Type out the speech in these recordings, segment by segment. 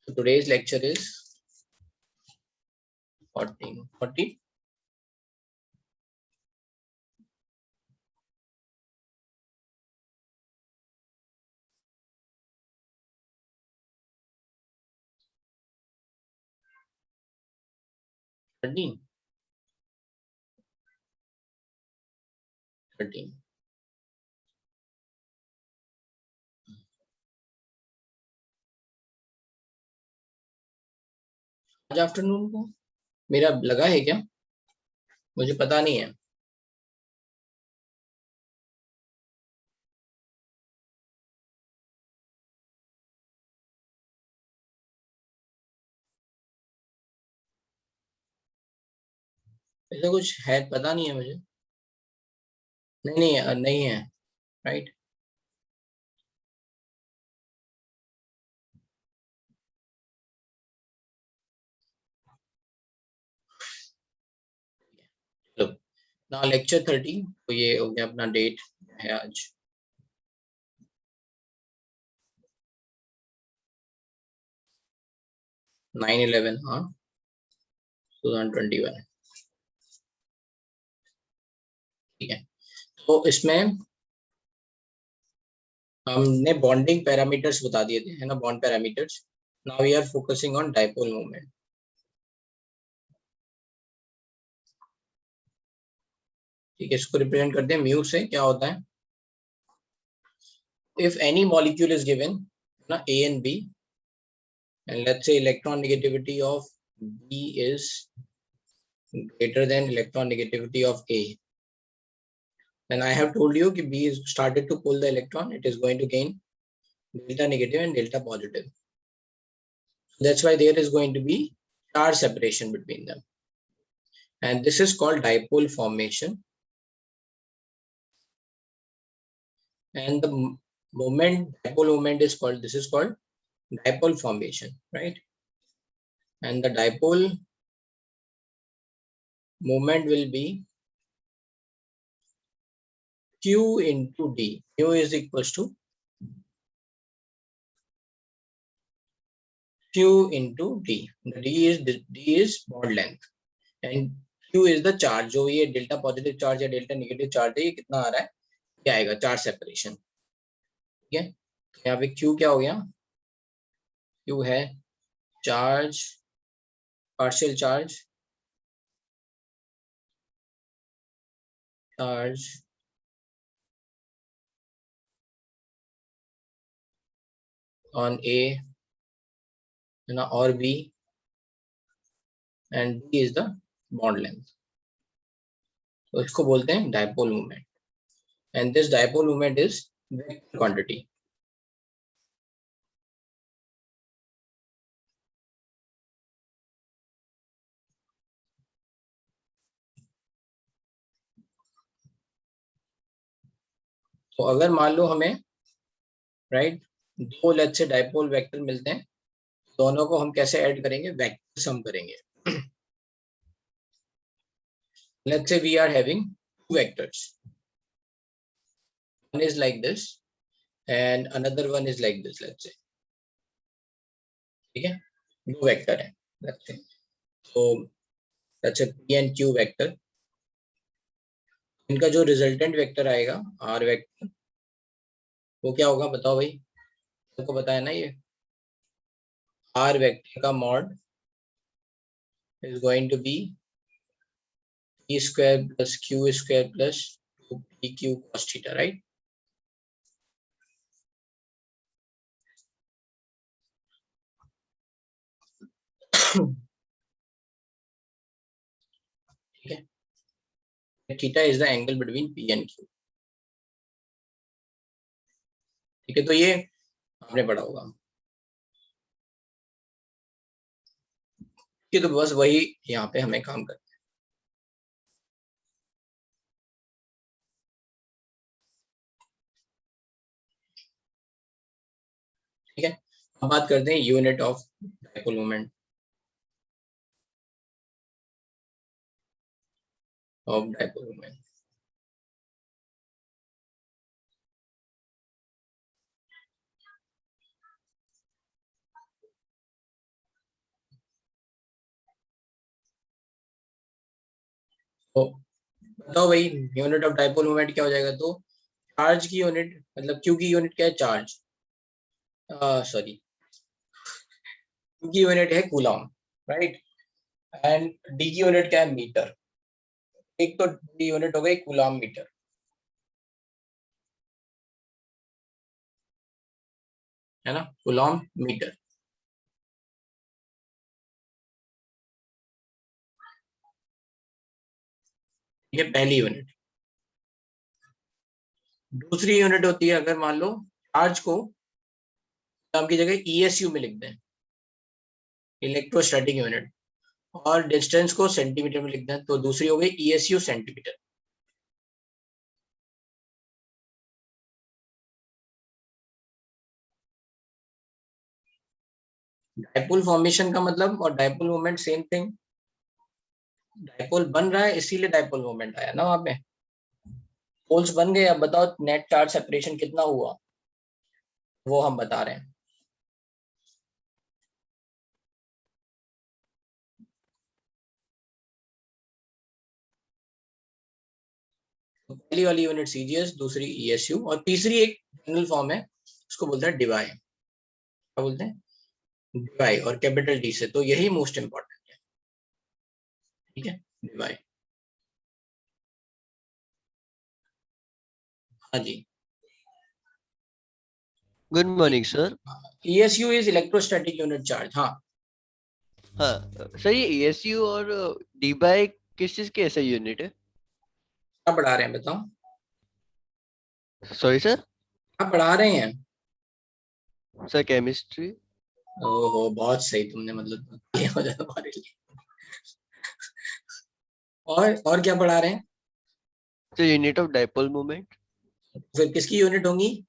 So today's lecture is 14, 40. Thirteen. आज afternoon को मेरा लगा है क्या? मुझे पता नहीं है। ऐसा कुछ है, पता नहीं है मुझे। नहीं नहीं नहीं है। राइट। चलो ना, लेक्चर 30 तो ये हो गया अपना डेट है आज 9/11, हाँ 2021। ठीक है, तो इसमें हमने बॉन्डिंग पैरामीटर्स बता दिए थे, है ना, bond parameters. Now we are focusing on dipole moment. ठीक है, इसको रिप्रेजेंट करते हैं म्यू से। क्या होता है? If any molecule is given ना, A and B, and let's say electron negativity of B is greater than electron negativity of A, then I have told you that B is started to pull the electron, it is going to gain delta negative and delta positive. That's why there is going to be charge separation between them, and this is called dipole formation. And the moment, dipole moment is called, this is called dipole formation, right? And the dipole moment will be Q into D. Mu is equals to Q into D. The D is bond length and Q is the charge. जो ये delta positive charge या delta negative charge है, ये कितना आ रहा है, क्या आएगा, चार्ज सेपरेशन। ठीक है, तो यहाँ पे Q क्या हो गया? Q है charge, partial charge, charge on A है ना, और B, and D is the bond length. तो इसको बोलते हैं dipole moment, and this dipole moment is vector quantity. तो अगर मान लो हमें, राइट, दो लेट्स से डायपोल वेक्टर मिलते हैं, दोनों को हम कैसे ऐड करेंगे? वेक्टर सम करेंगे। Let's say we are having two vectors. One is like this and another one is like this, let's say. ठीक है, दो वेक्टर है let's say. तो let's say P and Q vector, इनका जो resultant vector आएगा R vector, वो क्या होगा बताओ भाई, सबको पता है ना ये? R वेक्टर का mod is going to be P square plus Q square plus 2PQ cos theta, right? ठीक है, theta is the angle between P and Q। ठीक है, तो ये आपने पढ़ा होगा कि, तो बस वही यहाँ पे हमें काम करना है। ठीक है, अब बात करते हैं unit of dipole moment, of dipole moment. तो बताओ भाई यूनिट ऑफ डाइपोल मोमेंट क्या हो जाएगा? तो चार्ज की यूनिट मतलब क्यू की यूनिट क्या है? चार्ज, सॉरी, क्यू की यूनिट है कूलम, राइट, एंड डी की यूनिट क्या है? मीटर। एक तो डी यूनिट हो गई कूलम मीटर, है ना, कूलम मीटर। ये पहली यूनिट। दूसरी यूनिट होती है अगर मान लो चार्ज को कूलम की जगह ईएसयू में लिख दें, इलेक्ट्रोस्टैटिक यूनिट, और डिस्टेंस को सेंटीमीटर में लिख दें, तो दूसरी हो गई ईएसयू सेंटीमीटर। डाइपोल फॉर्मेशन का मतलब और dipole moment same thing. Dipole बन रहा है इसीलिए डाइपोल मोमेंट आया ना वहां पे। पोल्स बन गए, अब बताओ नेट चार्ज सेपरेशन कितना हुआ, वो हम बता रहे हैं। तो पहली वाली यूनिट सीजीएस, दूसरी ईएसयू, और तीसरी एक जनरल फॉर्म है, उसको बोलते हैं डिवाई। क्या बोलते हैं? डिवाई, और कैपिटल डी से, तो यही मोस्ट इंपॉर्टेंट है। ठीक है, डिवाई। हाँ जी। Good morning sir. ESU is electrostatic unit charge. हाँ, हाँ सर, ये ईएसयू और डी बाई किस चीज की ऐसा यूनिट है? क्या पढ़ा रहे हैं बताओ? Sorry sir. क्या पढ़ा रहे हैं? Sir chemistry. ओहो, बहुत सही तुमने, मतलब तालियां हो जाए तुम्हारे लिए। और क्या पढ़ा रहे हैं? Sir unit of dipole moment. फिर किसकी यूनिट होंगी?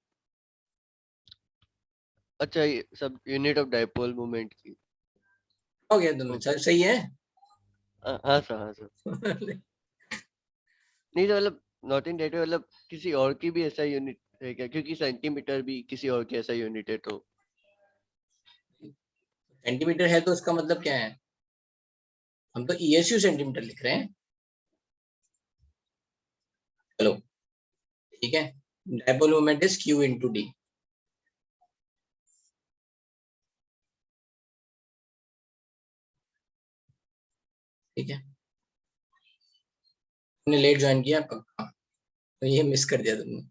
अच्छा, ये सब यूनिट ऑफ डाइपोल मोमेंट की। हो गया तुम्हें, ओके। सही है। हाँ सर, हाँ सर। नहीं तो मतलब नॉट इन डेटा, मतलब किसी और की भी ऐसा यूनिट है क्या? क्योंकि सेंटीमीटर भी किसी और की ऐसा यूनिट है तो। सेंटीमीटर है तो उसका मतलब क्या है? हम तो ईएसयू सेंटीमीटर लिख रहे हैं। चलो, ठीक है। Dipole moment is Q into D. ठीक है, तुमने लेट ज्वाइन किया पक्का, तो ये मिस कर दिया तुमने।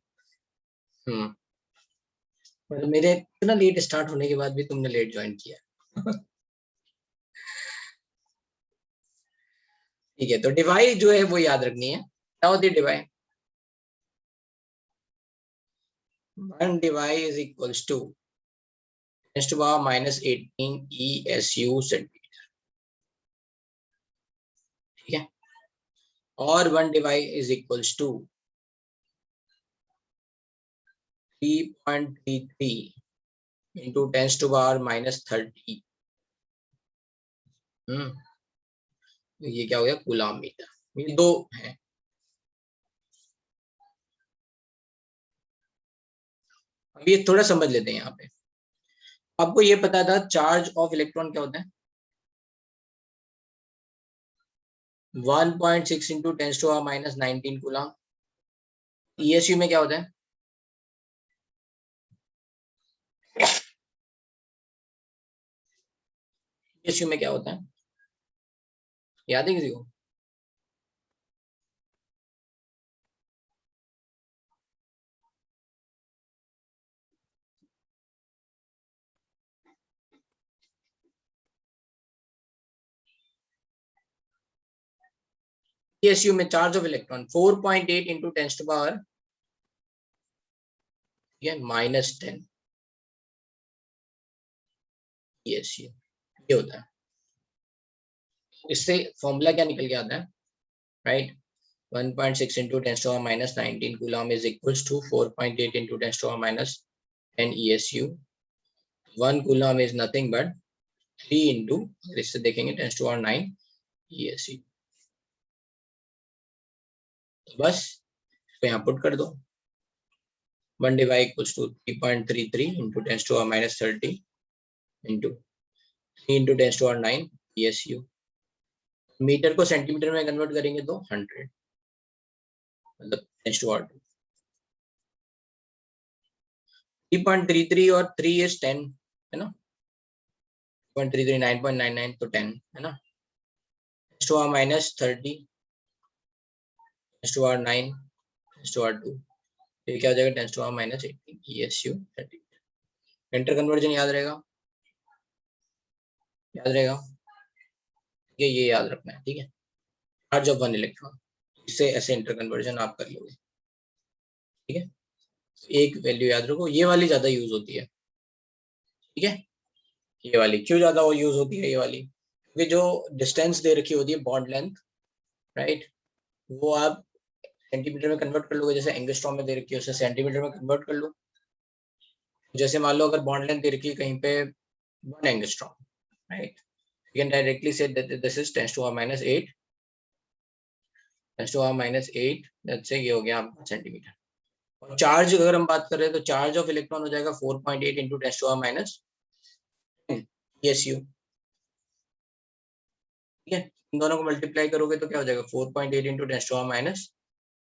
मतलब मेरे इतना लेट स्टार्ट होने के बाद भी तुमने लेट ज्वाइन किया। ठीक है, तो डिवाई जो है वो याद रखनी है। क्या होती है debye? 1 debye is equals to 10⁻⁻18 ESU centimetre. ठीक है, और 1 debye is equals to 3.33 into 10⁻⁻30। ये क्या हो गया? Coulomb metre. ये दो हैं। अब ये थोड़ा समझ लेते हैं यहाँ पे। आपको ये पता था चार्ज ऑफ इलेक्ट्रॉन क्या होता है? 1.6 इंटू 10⁻⁻19 कूलम। ईएसयू में क्या होता है? ईएसयू में क्या होता है? याद है किसी को? ईएसयू में चार्ज ऑफ इलेक्ट्रॉन 4.8 इंटू 10⁻, ठीक है, -10 ईएसयू, ये होता है। इससे फॉर्मूला क्या निकल के आता है, right? 1.6 into 10⁻⁻19 coulomb is equals to 4.8 into 10⁻⁻10 ESU। 1 coulomb is nothing but 3 into, इससे देखेंगे 10⁻9 ESU। तो बस इसको यहाँ पुट कर दो। 1 divide equals to 3.33 into 10⁻⁻30 into 3 into 10⁻9 ESU। Metre को सेंटीमीटर में कन्वर्ट करेंगे तो 100। मतलब टेंड्स टू R2. 3.33 और 3 is 10 है ना. 0.33 9.99 तो 10 है ना. Tends to R minus 30, tends to R 9, tends to R2. ये क्या हो जाएगा, tends to R minus 18 ESU 30. Interconversion याद रहेगा, याद रहेगा. ये याद रखना है, ठीक है. चार्ज ऑफ 1 इलेक्ट्रॉन, इससे ऐसे इंटर कन्वर्जन आप कर लोगे, ठीक है. एक वैल्यू याद रखो, ये वाली ज्यादा यूज होती है, ठीक है. ये वाली क्यों ज्यादा वो यूज होती है, ये वाली, क्योंकि जो डिस्टेंस दे रखी होती है बॉन्ड लेंथ, राइट, वो आप सेंटीमीटर में कन्वर्ट कर लोगे. जैसे एंगस्ट्रॉम में दे रखी है, उसे सेंटीमीटर में कन्वर्ट कर लो. जैसे मान लो अगर बॉन्ड लेंथ दे रखी है कहीं पे 1 angstrom, right, you can directly say that this is 10 to the minus 8, 10 to the minus 8, let's say ये हो गया आपका सेंटीमीटर. और चार्ज अगर हम बात कर रहे हैं तो चार्ज ऑफ इलेक्ट्रॉन हो जाएगा 4.8 into 10 to the minus 10 ESU, ठीक है. इन दोनों को मल्टीप्लाई करोगे तो क्या हो जाएगा, 4.8 into 10 to the minus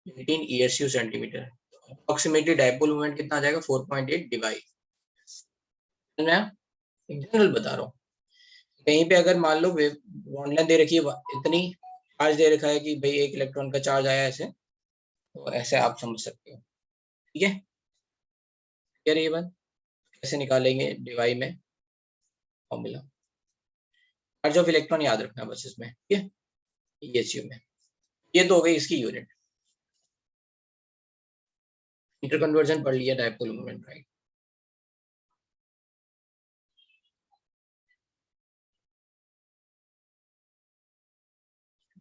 18 ESU centimetre. Approximately dipole moment कितना आ जाएगा, 4.8 डिवाइड. मैं जनरल बता रहा हूँ. कहीं पे अगर मान लो बॉन्ड लेंथ दे रखी है इतनी, चार्ज दे रखा है कि भाई 1 इलेक्ट्रॉन का चार्ज आया ऐसे, तो ऐसे आप समझ सकते हो, ठीक है. क्लियर ये बात, कैसे निकालेंगे डिवाई में फॉर्मूला. चार्ज ऑफ इलेक्ट्रॉन याद रखना बस इसमें, ठीक है, ESU में. ये तो हो गई इसकी यूनिट. इंटर कन्वर्जन पढ़ लिया, डाइपोल मोमेंट, राइट.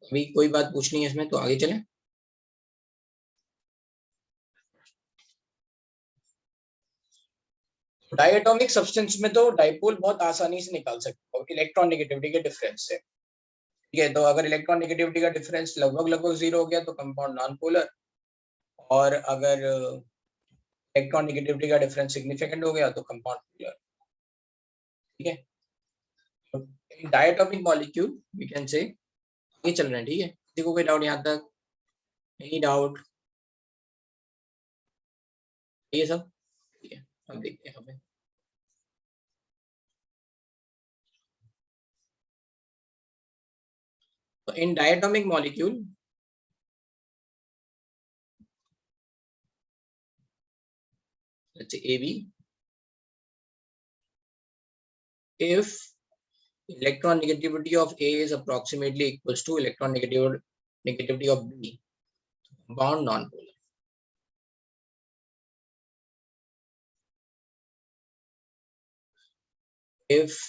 अभी कोई बात पूछनी है इसमें तो आगे चलें. डायटोमिक सब्सटेंस में तो डाइपोल बहुत आसानी से निकाल सकते हो इलेक्ट्रॉन नेगेटिविटी के डिफरेंस से, ठीक है. तो अगर इलेक्ट्रॉन नेगेटिविटी का डिफरेंस लगभग 0 हो गया तो कंपाउंड नॉन पोलर, और अगर इलेक्ट्रॉन नेगेटिविटी का डिफरेंस सिग्निफिकेंट हो गया तो कंपाउंड पोलर, ठीक है. Diatomic molecule we can say ये चल रहे हैं, ठीक है. किसी को कोई डाउट यहाँ तक, एनी डाउट, ये सब ठीक है. अब देखते हैं हमें तो इन diatomic molecule let's say AB, if electron negativity of A is approximately equals to electron negativity of B, bound non-polar. If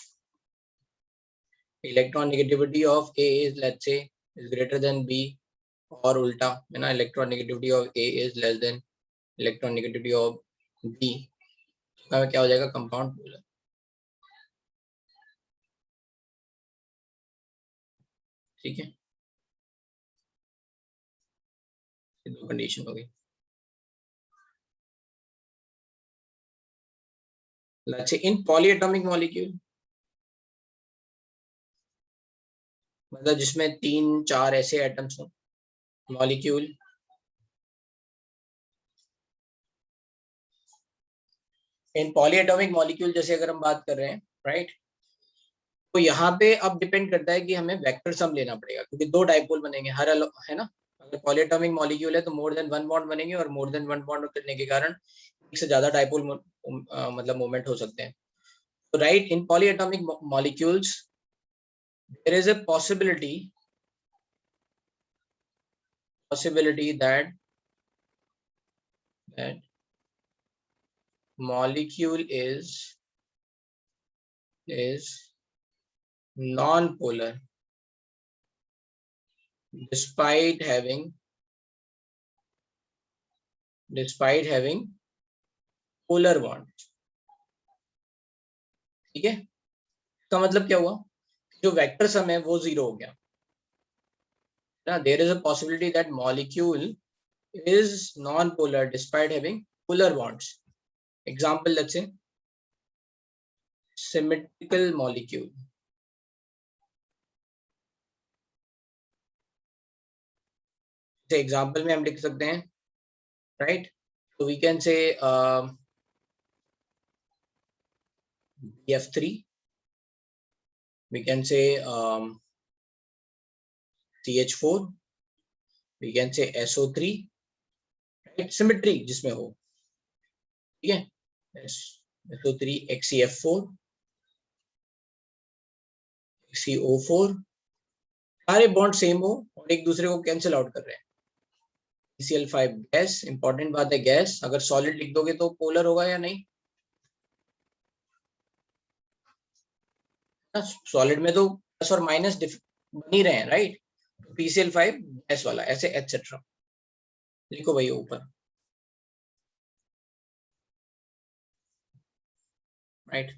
electron negativity of A is, let's say, is greater than B, और उल्टा है ना, electron negativity of A is less than electron negativity of B, तो क्या हो जाएगा, compound polar, ठीक है. दो कंडीशन हो गई. let's say in polyatomic molecule, मतलब जिसमें 3-4 ऐसे एटम्स हो, मॉलिक्यूल, इन पॉलीएटॉमिक मॉलिक्यूल जैसे अगर हम बात कर रहे हैं, राइट, तो यहाँ पे अब डिपेंड करता है कि हमें वेक्टर सम लेना पड़ेगा, क्योंकि 2 डाइपोल बनेंगे हर है ना. अगर पॉलीएटॉमिक मॉलिक्यूल है तो मोर देन 1 बॉन्ड बनेंगे, और मोर देन 1 बॉन्ड करने के कारण एक से ज्यादा डाइपोल मतलब मोमेंट हो सकते हैं. तो right, in polyatomic molecules there is a possibility that molecule is non-polar despite having polar bonds, ठीक है. इसका मतलब क्या हुआ, जो वेक्टर सम है वो 0 हो गया ना. There is a possibility that molecule is non-polar despite having polar bonds. Example, let's say symmetrical molecule. जैसे एग्जांपल में हम लिख सकते हैं, राइट? तो we can say BF3, we can say CH4, we can say SO3, right? Symmetry जिसमें हो, ठीक है? SO3 XeF4 CO4, सारे बॉन्ड सेम हो और एक दूसरे को कैंसिल आउट कर रहे हैं। CCl5 गैस, इंपॉर्टेंट बात है गैस, अगर सॉलिड लिख दोगे तो पोलर होगा या नहीं? सॉलिड में तो प्लस और माइनस बन ही रहे हैं, राइट? PCl5 गैस वाला, ऐसे एटसेट्रा लिखो भाई ऊपर, राइट?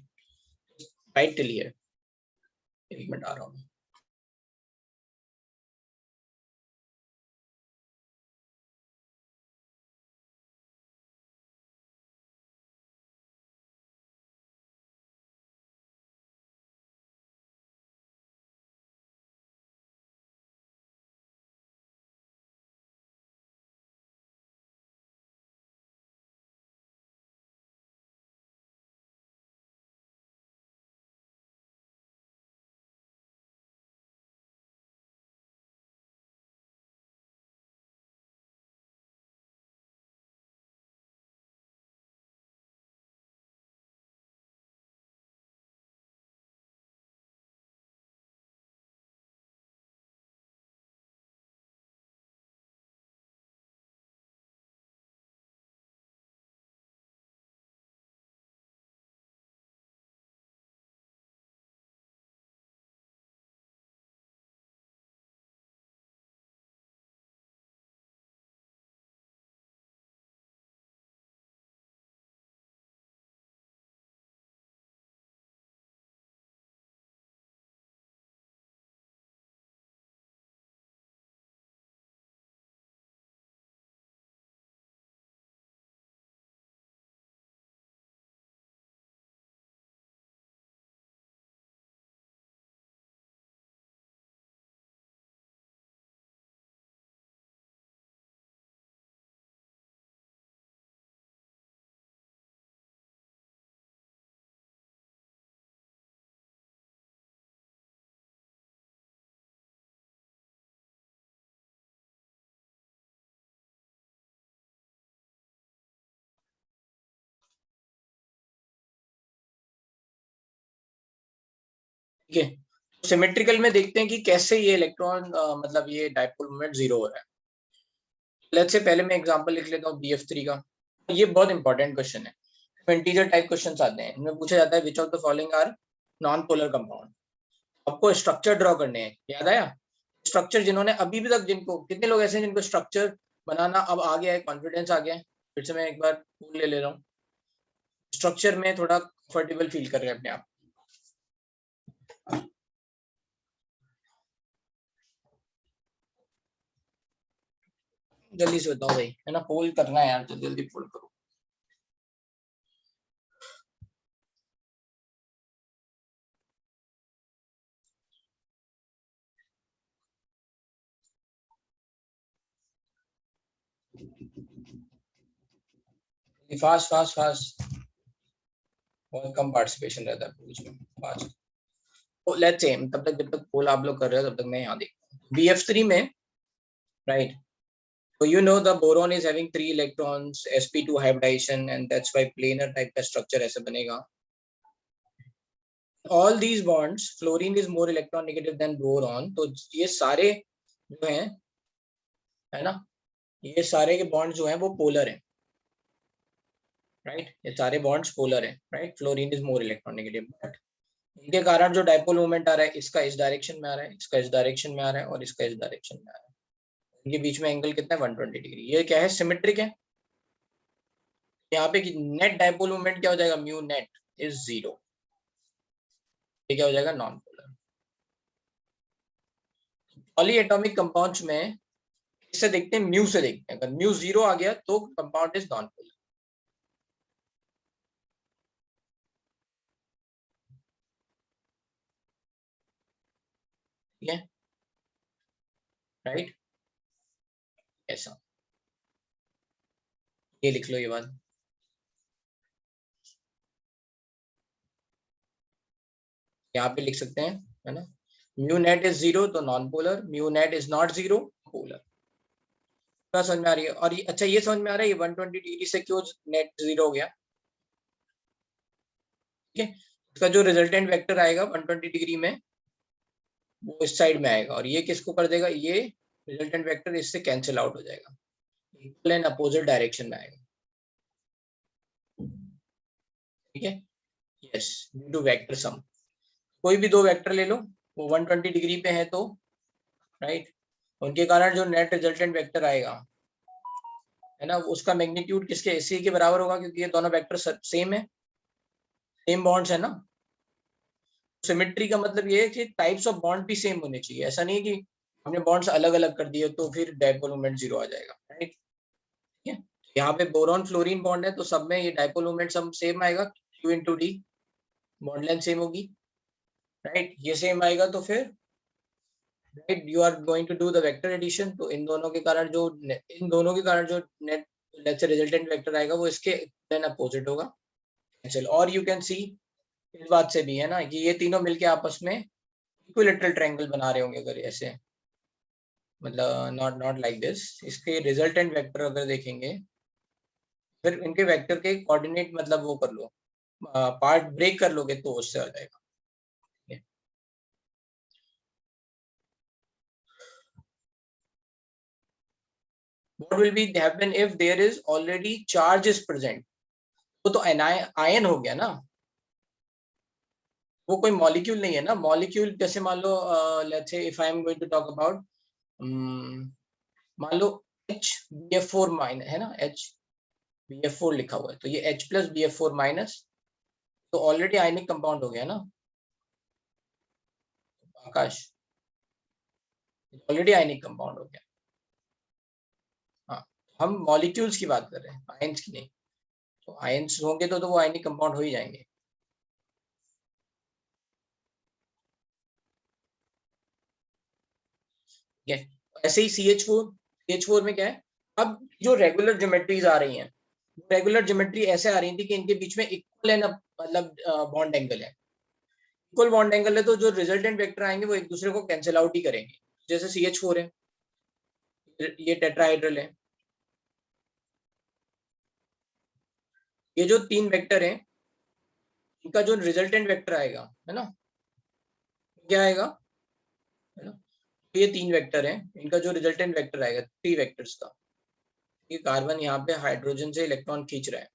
राइट टिल हियर, एक मिनट आ रहा हूँ। ठीक है, सिमेट्रिकल में देखते हैं कि कैसे ये इलेक्ट्रॉन मतलब ये डाइपोल मोमेंट जीरो हो रहा है। लेट्स से पहले मैं एग्जांपल लिख लेता हूँ BF3 का। ये बहुत इंपॉर्टेंट क्वेश्चन है, इंटीजर टाइप क्वेश्चन आते हैं, इनमें पूछा जाता है which of the following are non polar compound. आपको स्ट्रक्चर ड्रॉ करने हैं, याद आया? स्ट्रक्चर जिन्होंने अभी भी तक, जिनको, कितने लोग ऐसे हैं जिनको स्ट्रक्चर बनाना अब आ गया है, कॉन्फिडेंस आ गया है? फिर से मैं एक बार ले ले रहा हूँ, स्ट्रक्चर में थोड़ा कंफर्टेबल फील कर रहे हैं अपने आप। जल्दी से बताओ भाई, है ना? पोल करना है यार, जल्दी जल्दी पोल करो। फास्ट फास्ट फास्ट, बहुत कम पार्टिसिपेशन रहता है पूछ में, फास्ट। तो लेट्स से तब तक, जब तक पोल आप लोग कर रहे हो तब तक मैं यहाँ देखता हूँ BF3 में, right? So you know the boron is having 3 electrons, sp2 hybridization, and that's why planar type का structure ऐसे बनेगा। All these bonds, fluorine is more electron negative than boron, तो ये सारे जो हैं, है ना, ये सारे के बॉन्ड जो हैं वो पोलर हैं, राइट? ये सारे बॉन्ड्स पोलर हैं, right? Fluorine is more electron negative, but इनके कारण जो डाइपोल मोमेंट आ रहा है, इसका इस डायरेक्शन में आ रहा है, इसका इस डायरेक्शन में आ रहा है, और इसका इस डायरेक्शन में आ रहा है। इनके बीच में एंगल कितना है? 120 डिग्री। ये क्या है? सिमेट्रिक है। यहाँ पे नेट डाइपोल मोमेंट क्या हो जाएगा? Mu net is 0। ये क्या हो जाएगा? Non polar. Poly atomic compounds में इससे देखते हैं, म्यू से देखते हैं, अगर म्यू 0 आ गया तो कंपाउंड इज नॉन पोलर। ठीक है, राइट? ऐसा, ये लिख लो ये बात। यहाँ पे लिख सकते हैं, है ना, म्यू नेट इज 0 तो non polar, mu net is not 0 polar. क्या समझ में आ रही है? और अच्छा ये समझ में आ रहा है ये 120 डिग्री से क्यों नेट 0 हो गया? ठीक है, इसका जो रिजल्टेंट वेक्टर आएगा 120 डिग्री में वो इस साइड में आएगा, और ये किसको कर देगा, ये रिजल्टेंट वेक्टर इससे कैंसिल आउट हो जाएगा, इक्वल एंड अपोजिट डायरेक्शन में आएगा। ठीक है, yes, due to vector sum. कोई भी दो वेक्टर ले लो, वो 120 डिग्री पे है तो, राइट, उनके कारण जो नेट रिजल्टेंट वेक्टर आएगा, है ना, उसका मैग्नीट्यूड किसके, इसी के बराबर होगा, क्योंकि ये दोनों वेक्टर सेम है, सेम बॉन्ड्स है ना। सिमेट्री का मतलब ये है कि टाइप्स ऑफ बॉन्ड भी सेम होने चाहिए, ऐसा नहीं कि हमने बॉन्ड्स अलग अलग कर दिए तो फिर डायपोल मोमेंट 0 आ जाएगा, राइट। ठीक है, यहाँ पे बोरॉन फ्लोरीन बॉन्ड है तो सब में ये डायपोल मोमेंट सब सेम आएगा, Q into d, bond length same होगी, राइट, ये सेम आएगा तो फिर, right, you are going to do the vector addition, तो इन दोनों के कारण जो net let's say resultant vector आएगा वो इसके देन अपोजिट होगा, कैंसिल। और यू कैन सी इस बात से भी है ना कि ये तीनों मिलके आपस में इक्विलेटरल ट्रायंगल बना रहे होंगे, अगर ऐसे, मतलब नॉट नॉट लाइक दिस, इसके रिजल्टेंट वेक्टर अगर देखेंगे, फिर इनके वेक्टर के कोऑर्डिनेट मतलब वो कर लो, पार्ट ब्रेक कर लोगे तो उससे आ जाएगा। What will be happen if there is already charge is present? वो तो आयन हो गया ना, वो कोई मॉलिक्यूल नहीं है ना। मॉलिक्यूल जैसे मान लो, let's say if I am going to talk about, मान लो HBF4 माइनस है ना, HBF4 लिखा हुआ है, तो ये H प्लस BF4 माइनस, तो ऑलरेडी आयनिक कंपाउंड हो गया ना आकाश, ऑलरेडी आयनिक कंपाउंड हो गया। हाँ, हम मॉलिक्यूल्स की बात कर रहे हैं, आयंस की नहीं। तो आयंस होंगे तो वो आयनिक कंपाउंड हो ही जाएंगे। ठीक है, ऐसे ही CH4 में क्या है, अब जो रेगुलर ज्योमेट्रीज आ रही हैं, रेगुलर ज्योमेट्री ऐसे आ रही थी कि इनके बीच में इक्वल है ना, मतलब बॉन्ड एंगल है, इक्वल बॉन्ड एंगल है, तो जो रिजल्टेंट वेक्टर आएंगे वो एक दूसरे को कैंसिल आउट ही करेंगे। जैसे CH4 है, ये टेट्राहाइड्रल है, ये जो तीन वेक्टर हैं इनका जो रिजल्टेंट वेक्टर आएगा, है ना, क्या आएगा, है ना, ये तीन वेक्टर हैं, इनका जो रिजल्टेंट वेक्टर आएगा 3 वेक्टर्स का, ये कार्बन यहाँ पे हाइड्रोजन से इलेक्ट्रॉन खींच रहा है,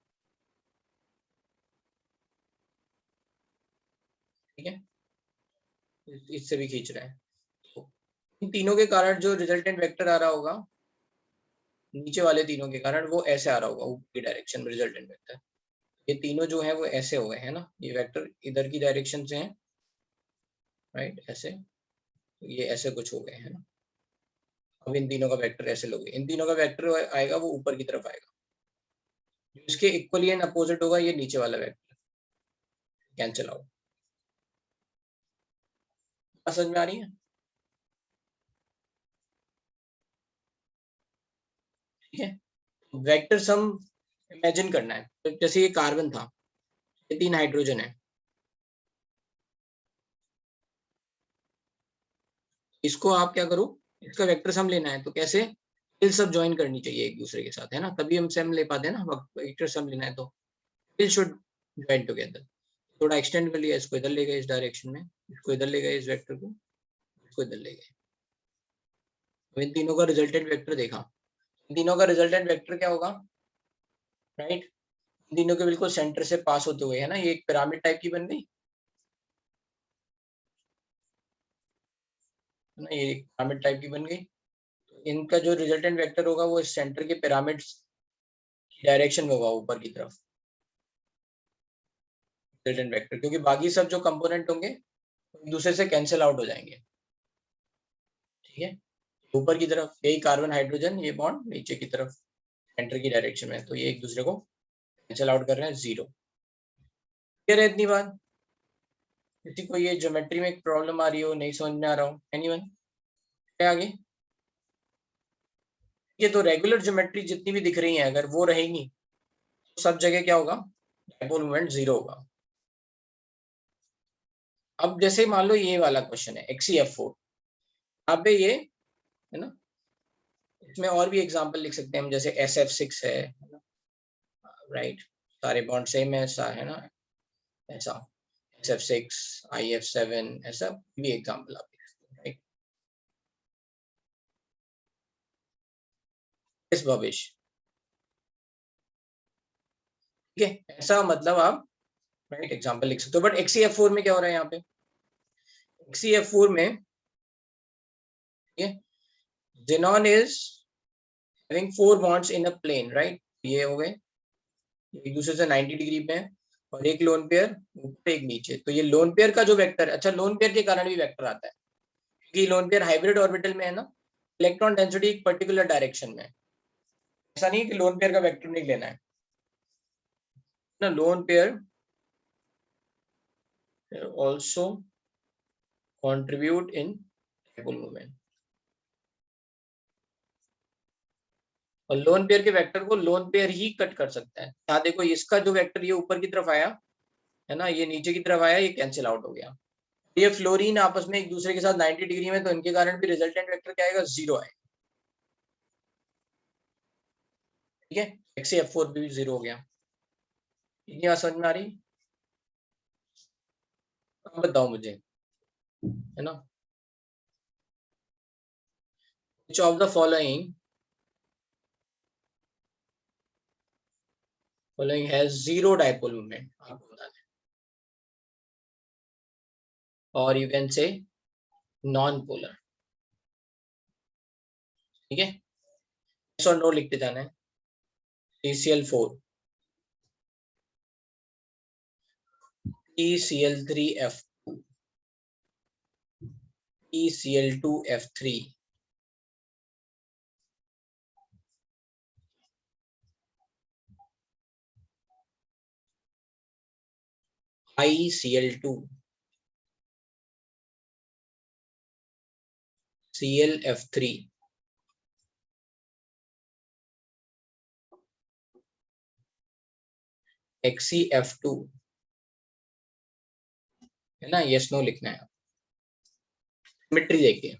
ठीक है, इससे भी खींच रहा है, तो इन तीनों के कारण जो रिजल्टेंट वेक्टर आ रहा होगा, नीचे वाले तीनों के कारण वो ऐसे आ रहा होगा ऊपर की डायरेक्शन में रिजल्टेंट वेक्टर। ये तीनों जो है वो ऐसे हो गए, है ना, ये वेक्टर इधर की डायरेक्शन से हैं, राइट, ऐसे, ये ऐसे कुछ हो गए, है ना। अब इन तीनों का वेक्टर ऐसे लोगे, इन तीनों का वेक्टर आएगा वो ऊपर की तरफ आएगा, जो इसके इक्वली एंड अपोजिट होगा ये नीचे वाला वेक्टर, कैंसिल आउट। समझ में आ रही है? ठीक है, वेक्टर सम इमेजिन करना है, तो जैसे ये कार्बन था, ये 3 हाइड्रोजन है, इसको आप क्या करो, इसका वेक्टर सम लेना है, तो कैसे, फिल सब ज्वाइन करनी चाहिए एक दूसरे के साथ, है ना, तभी हम सम ले पाते हैं ना, वेक्टर सम लेना है तो फिल शुड ज्वाइन टुगेदर। थोड़ा एक्सटेंड कर लिया, इसको इधर ले गए इस डायरेक्शन में, इसको इधर ले गए इस वेक्टर को, इसको इधर ले गए, तो इन तीनों का रिजल्टेंट वेक्टर देखा, इन तीनों का रिजल्टेंट वेक्टर क्या होगा, राइट, इन तीनों के बिल्कुल सेंटर से पास होते हुए, है ना, ये एक पिरामिड टाइप की बन गई, है ना, ये एक पिरामिड टाइप की बन गई, तो इनका जो रिजल्टेंट वेक्टर होगा वो इस सेंटर के पिरामिड डायरेक्शन में होगा ऊपर की तरफ, रिजल्टेंट वेक्टर, क्योंकि बाकी सब जो कंपोनेंट होंगे एक दूसरे से कैंसिल आउट हो जाएंगे। ठीक है, ऊपर की तरफ यही कार्बन हाइड्रोजन, ये बॉन्ड नीचे की तरफ सेंटर की डायरेक्शन में, तो ये एक दूसरे को कैंसिल आउट कर रहे हैं, 0। क्लियर है इतनी बात? किसी को ये ज्योमेट्री में एक प्रॉब्लम आ रही हो, नहीं समझ में आ रहा हो, एनीवन? आगे ये तो रेगुलर ज्योमेट्री जितनी भी दिख रही है अगर वो रहेंगी तो सब जगह क्या होगा, डायपोल मोमेंट 0 होगा। अब जैसे मान लो ये वाला क्वेश्चन है XeF4, यहाँ पे ये है ना, इसमें और भी एग्जांपल लिख सकते हैं हम, जैसे SF6 है ना, राइट, सारे बॉन्ड सेम है, ऐसा है ना, ऐसा SF6 IF7 ऐसा भी एग्जांपल आप लिख सकते हैं, राइट। इस भविष ठीक है, ऐसा मतलब आप राइट एग्जांपल लिख सकते हो। बट XeF4 में क्या हो रहा है यहाँ पे, XeF4 में ठीक है, xenon is having 4 bonds in a plane, right, ये हो गए एक दूसरे से 90 डिग्री पे है, और एक लोन पेयर ऊपर एक नीचे, तो ये लोन पेयर का जो वेक्टर, अच्छा लोन पेयर के कारण भी वेक्टर आता है क्योंकि लोन पेयर हाइब्रिड ऑर्बिटल में है ना, इलेक्ट्रॉन डेंसिटी एक पर्टिकुलर डायरेक्शन में है, ऐसा नहीं कि लोन पेयर का वेक्टर नहीं लेना है ना, lone pair also contribute in dipole moment, और लोन पेयर के वेक्टर को लोन पेयर ही कट कर सकता है। यहाँ देखो इसका जो वेक्टर ये ऊपर की तरफ आया है ना, ये नीचे की तरफ आया, ये कैंसिल आउट हो गया। ये फ्लोरीन आपस में एक दूसरे के साथ 90 डिग्री में, तो इनके कारण भी रिजल्टेंट वेक्टर क्या आएगा, 0 आएगा। ठीक है, XeF4 भी 0 हो गया। इतनी बात समझ में आ रही, अब बताओ मुझे है ना, which of the following has zero dipole moment, आपको बताना है, और you can say non polar. ठीक है, yes और नो लिखते जाना है। CCl4, ECl3F2, ECl2F3, ICl2, ClF3, XeF2 है ना, यस नो लिखना है। सिमेट्री देखिए,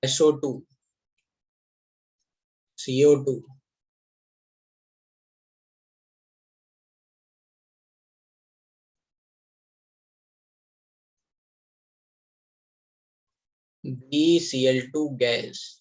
SO2, CO2, BCl2 गैस,